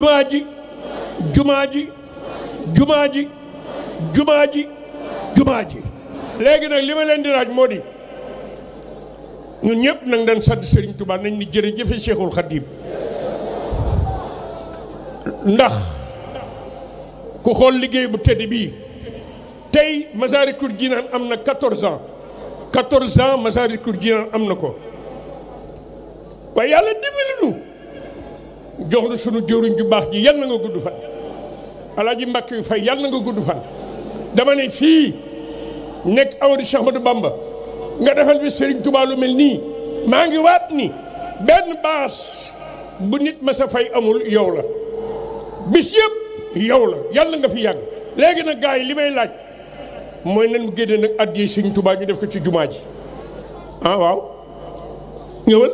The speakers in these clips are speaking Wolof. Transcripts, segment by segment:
jumaaji jumaaji jumaaji jumaaji jumaaji léegi nag li ma leen di laaj moo di ñun ñëpp nag dañ sant Serigne Touba nañ ni jërëjëf Cheikhul Khadim ndax ku xool liggéey bu tedd bii tey Massalikoul Jinaan am na 14 ans 14 ans Massalikoul Jinaan am na ko waaye yàlla dimbali nu jox na sunu jëwriñ ju baax ji yal na nga gudd fan Alaaji Mbàkke yu fay yal na nga gudd fan dama ne fii nekk awdi Cheikh Modou Bamba nga defal bi Serigne Touba lu mel nii maa ngi waat ni benn baas bu nit ma sa fay amul yow la bis yëpp yow la yàlla nga fi yàgg léegi nag gars yi li may laaj mooy nan mu génne nag addiya Serigne Touba ñu def ko ci jumaa ji ah waaw ñëwal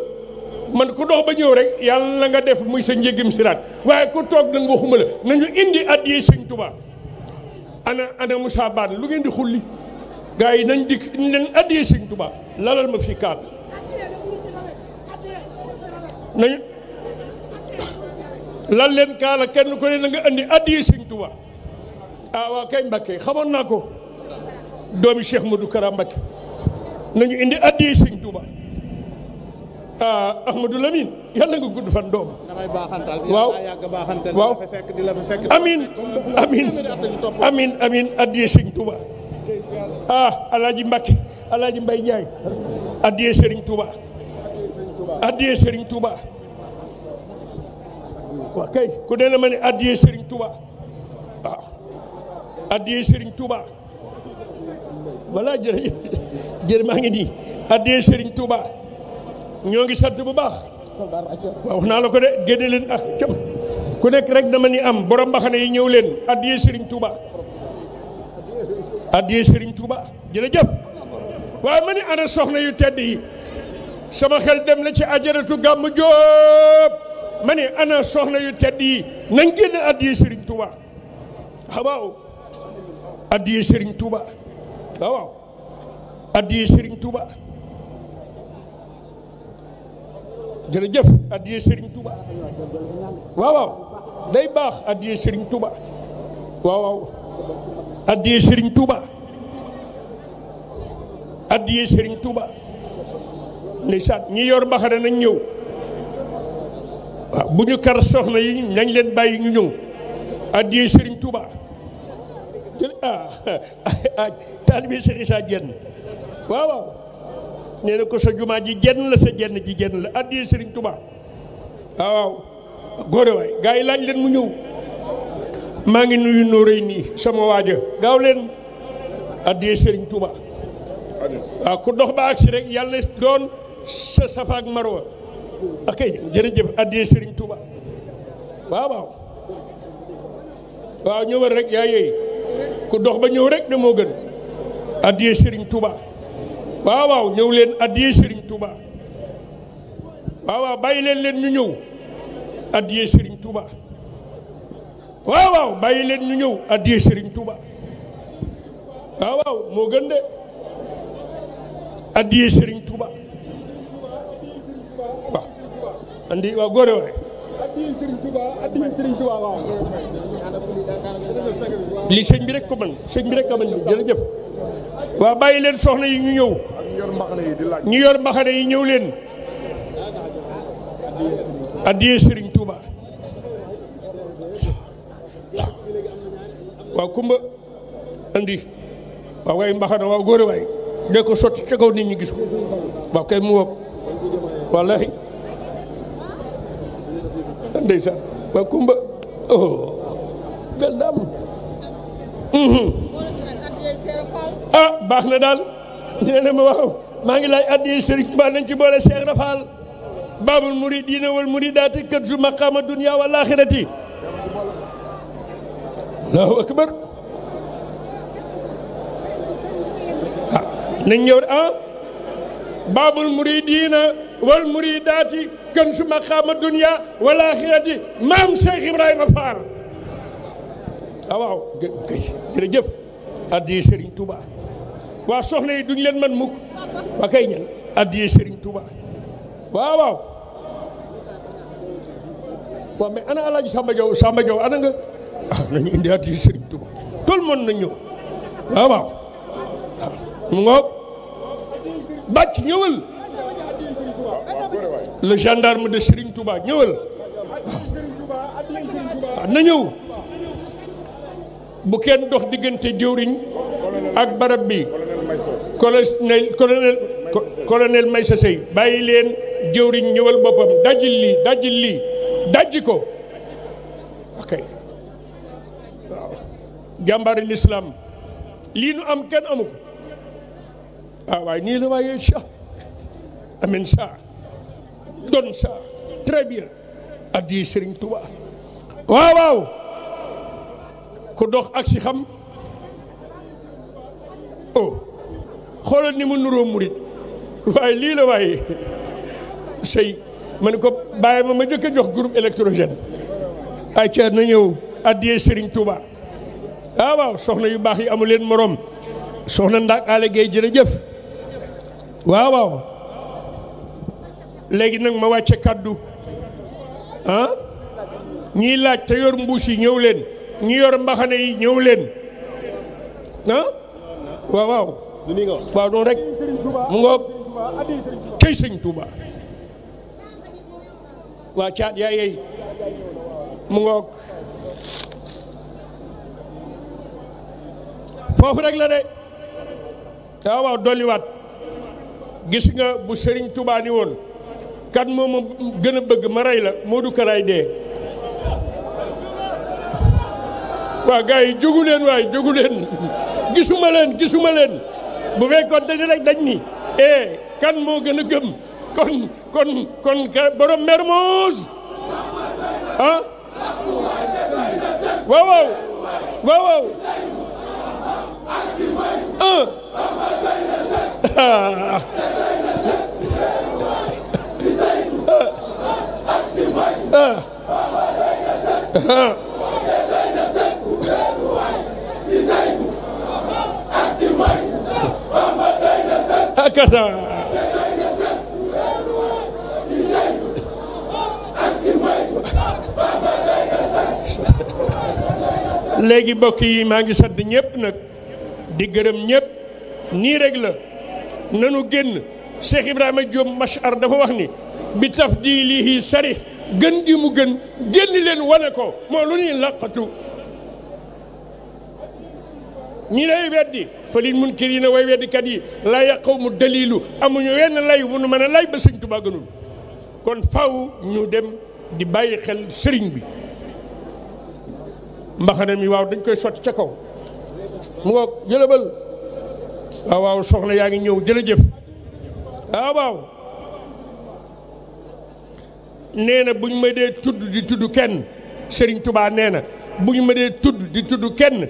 man ku dox ba ñëw rek yàlla nga def muy sa njégim siraat waaye ku toog nag waxuma la nañu indi addiya Serigne Touba ana Moussa Bane lu ngeen di xulli gars yi nañ dikk indi leen addiya Serigne Touba lalal ma fii kaal nañu lal leen kaala kenn ku ne na nga indi addiya Serigne Touba ah waa kay Mbakke xamoon naa ko doomi Cheikh Modou Kara Mbakke nañu indi addiya Serigne Touba Ahmadou Lamine yàlla nga gudd fan doom waaw waaw amin amin amin amin addiya Serigne Touba Alaaji Mbakke Alaaji Mbay Njaay addiya Serigne Touba addiya Serigne Touba waaw kay ku ne la ma ne addiya Serigne Touba waaw addiya Serigne Touba voilà jërëjëf jërë maa ngi nii addiya Serigne Touba ñoo ngi sant bu baax waaw wax naa la ko de génne leen ak cam ku nekk rek dama ni am borom mbaxane yi ñëw leen addiya Serigne Touba addiya Serigne Touba jërëjëf waaye ma ni ana soxna yu tedd yi sama xel dem na ci ajaratu Gamou Jóob ma ni ana soxna yu tedd yi nañ génne addiya Serigne Touba waaw addiya Serigne Touba waaw addiya Serigne Touba jërëjëf addiya Serigne Touba waaw waaw day baax addiya Serigne Touba waaw waaw addiya Serigne Touba addiya Serigne Touba ndeysaan ñi yor mbaxana nañ ñëw waaw bu ñu kar soxna yi nañ leen bàyyi ñu ñëw addiya Serigne Touba Talibe Cheikh Issa jenn waaw waaw nee na ko sa jumaa ji jenn la sa jenn ji jenn la addiya Serigne Touba waaw góore waay gars yi laaj leen mu ñëw maa ngi nuyu nóoréy nii sama waaja gaaw leen addiya Serigne Touba waaw ku dox ba agsi rek yàlla doon sa safa ak marwa ak kay jërëjëf addiya Serigne Touba waaw waaw waaw ñëwal rek yaa yey ku dox ba ñëw rek ne moo gën addiya Serigne Touba waaw waaw ñëw leen addiya Serigne Touba waaw waaw bàyyi leen ñu ñëw addiya Serigne Touba waaw waaw bàyyi leen ñu ñëw addiya Serigne Touba waaw waaw moo gën de addiya Serigne Touba waaw andi waaw góore waay addiya Serigne Touba addiya Serigne Touba waaw li sëñ bi rek ko man sëñ bi rek ko man jërëjëf waaw bàyyi leen soxna yi ñu ñëw ñu yor mbaxane yi ñëw leen addiya Serigne Touba waaw kumba andi waaw waay mbaxane waaw góore waay de ko sotti ca kaw nit ñi gis ko waaw kay mu woog wallahi ndeysaan waaw kumba bel daam baax na daal nee na ma waaw maa ngi laaj addiya Serigne Touba nañ ci boole Cheikh Rafal babul muridina wal muridaati kat su maqaama dunya wal axirati allahu akbar nañ ñëw babul muridina wal muridaati kan su maqaama dunya wal axirati maam Cheikh Ibrahima Fall waaw kay jërëjëf addiya Serigne Touba waa soxna yi duñ leen man mukk waa kay ñan addiya Serigne Touba waaw waaw waaw mais ana Alaaji Samba Diaw ana nga nañu indi addiya Serigne Touba tout le monde na ñëw waaw waaw mu ngoog bàcc ñëwal le gendarme de Serigne Touba ñëwal waaw na ñëw bu kenn dox diggante jëwriñ ak barab bi colonel Maysa Sey bàyyi leen jëwriñ ñëwal boppam dajil lii dajji ko ok waaw jàmbaari l'islam lii nu am kenn amu ko waaye nii la waaye sa amen sa don sa très bien addi Serigne Touba waaw ku dox ak si xam xoolal ni mu nuroo murit waaye lii la waaye sëy ma ne ko bàyyi ma jëkk a jox groupe électrogène ay ca na ñëw addiyee Serigne Touba waaw soxna yu baax yi amu leen morom soxna Ndak Alé Gueye jërëjëf waaw léegi nag ma wàcce kàddu ñiy laaj te yor mbuus yi ñëw leen ñi yor mbaxane yi ñëw leen waaw noonu rek mu ngoog kay Sëñ Touba waa caat yaa yeey mu ngoog foofu rek la de waaw dolliwaat gis nga bu Serigne Touba ni woon kan moo ma gën a bëgg ma rey la Modou Karaay dee waa gars yi jógu leen gisuma leen bu fekkoon dañu rek dañ ni kan moo gën a gëm kon borom Mermoz waaw akasa léegi mbokk yi maa ngi sant ñëpp nag di gërëm ñëpp nii rek la nanu génn Cheikh Ibrahima Diop Machar dafa wax ni bi tafdilihi sari gën gi mu gën génn leen wane ko moo lu ñuy laqatu ñi lay weddi fa lil munkirina way weddikat yi la yaqaw mu dalilu amuñu wenn lay bu nu mën a lay ba Sëñ Tuubaa gënul kon faw ñu dem di bàyyi xel sëriñ bi mbaxana mi waaw dañ koy sotti ca kaw mu ngoog jëlëbal waaw soxna yaa ngi ñëw jërëjëf waaw nee na bu ñu ma dee tudd di tudd kenn Sëriñ Tuubaa nee na bu ñu ma dee tudd di tudd kenn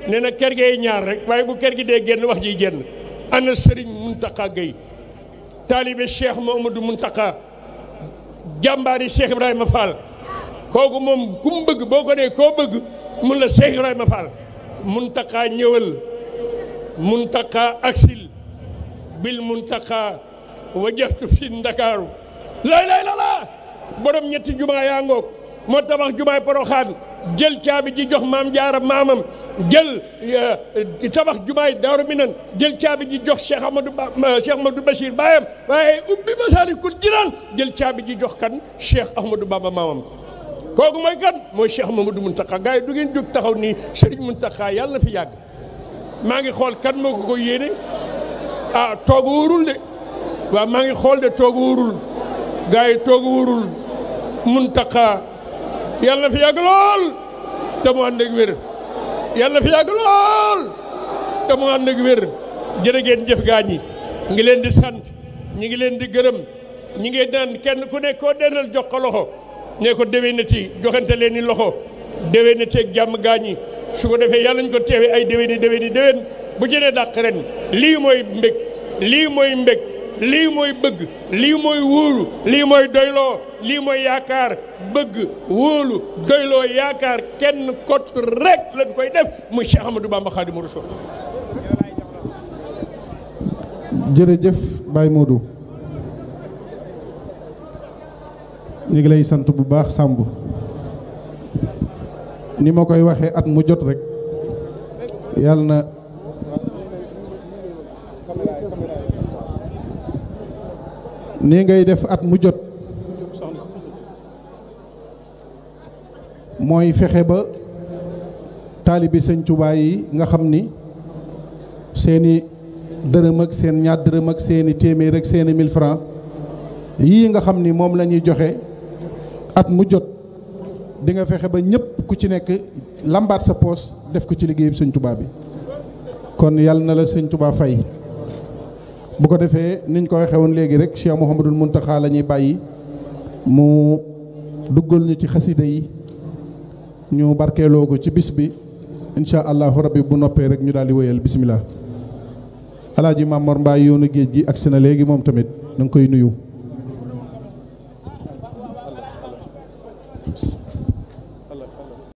nee na kër gee ñaar rek waaye bu kër gi dee génn wax ji génn ana Sëriñ Muntaqa Gueye taalibe Cheikh Mouhamadou Muntaqa jàmbaari Cheikh Ibrahima Fall kooku moom ku mu bëgg boo ko dee koo bëgg mun la Cheikh Ibrahima Fall Muntaqa ñëwal Muntaqa aksil bil Muntaqa wajjahtu fi Ndakaaru lay la borom ñetti jumaa yaa ngoog moo tabax jumaay Poroxaan jël caabi ji jox maam Jaara maamam jël tabax jumaay Daaru Minan jël caabi ji jox Cheikh Ahmadou Bachir baayam waaye ubbi Masaalikul Jinaan jël caabi ji jox kan Cheikh Ahmadou Bamba maamam kooku mooy kan mooy Cheikh Mamadou Muntaqa gars yi du ngeen jóg taxaw nii Serigne Muntaqa yàlla na fi yàgg maa ngi xool kan moo ko yéene toog wóorul de waaw maa ngi xool de toog wóorul gars yi toog wóorul Muntaqa yàlla na fi yàgg lool te mu ànd ak wér yàlla na fi yàgg lool te mu ànd ak wér jërë ngeen jëf gaa ñi ngi leen di sant ñi ngi leen di gërëm ñi ngi naan kenn ku nekk koo dendal jox ko loxo ne ko déwénati joxante leen ni loxo déwénati ak jàmm gaa ñi su ko defee yàlla ñu ko teewee ay déwén bu jëlee dàq ren lii mooy mbég lii mooy mbég lii mooy bëgg lii mooy wóolu lii mooy doyloo lii mooy yaakaar bëgg wóolu doyloo yaakaar kenn kott rek lañ koy def muy Cheikh Ahmadou Bamba Khadimu Rasul. jërëjëf Baye Modou ñu ngi lay sant bu baax Samb ni ma koy waxee at mu jot rek yàlla na nii ngay def at mu jot mooy fexe ba taalibi sëñ Tuubaa yi nga xam ni seeni dërëm ak seen ñaar dërëm ak seeni téeméer ak seeni 1000 francs yii nga xam ni moom la ñuy joxe at mu jot di nga fexe ba ñëpp ku ci nekk lambaat sa poos def ko ci liggéeyub sëñ Tuubaa bi kon yàlla na la sëñ Tuubaa fay. bu ko defee niñ ko waxee woon léegi rek Cheikh Mouhamadul Mountakha la ñuy bàyyi mu duggal ñu ci xasida yi ñu barkeeloo ko ci bis bi incha allahu rabbi bu noppee rek ñu daal di wéyal bisimilah. alaaji Mamor Mbaye yoonu géej gi agsi na léegi moom tamit na nga koy nuyu.